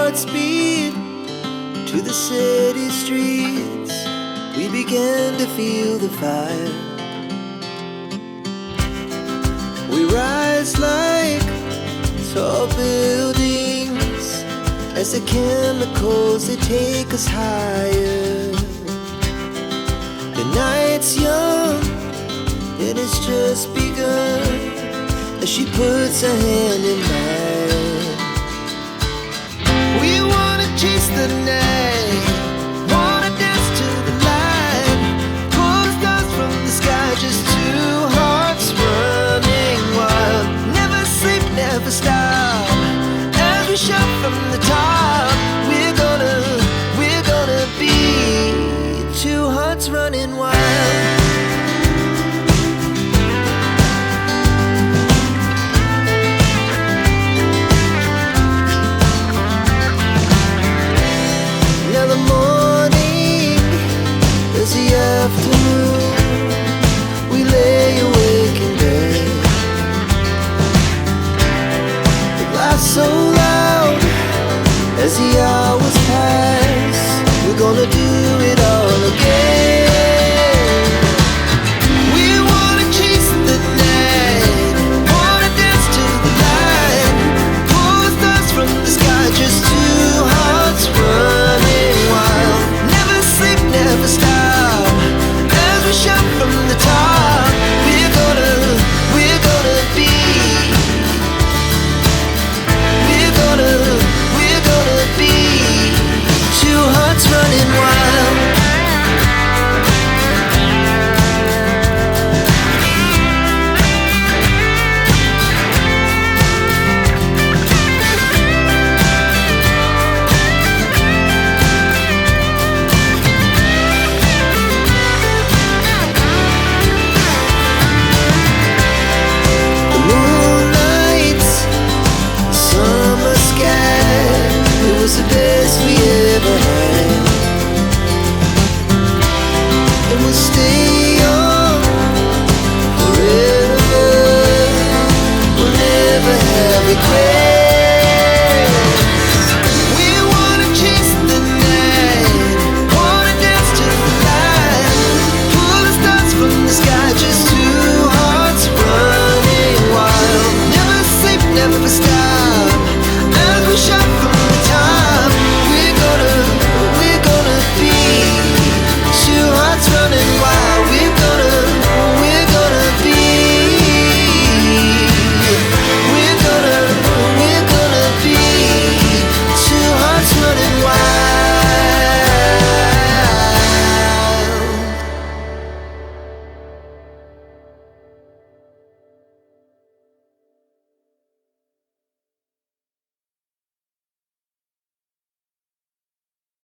hearts beat to the city streets. We began to feel the fire. We rise like tall buildings as the chemicals, they take us higher. The night's young and it's just begun as she puts her hand in mine. We wanna chase the night, wanna dance to the light, pull the stars from the sky, just two hearts running wild. Never sleep, never stop, as we shout from the top. We're gonna be two hearts running wild. Afternoon, we lay awake in bed. The laughs so loud as the hours pass. We're gonna do it all again. We wanna chase the night, wanna dance to the light, pull the stars from the sky, just two hearts running wild. Never sleep, never stop, shout from the top. We're gonna be, we're gonna be two hearts running wild. The best we ever had, and we'll stay on forever. We'll never have regrets. We wanna chase the night, wanna dance to the light, pull the stars from the sky, just two hearts running wild. Never sleep, never stop.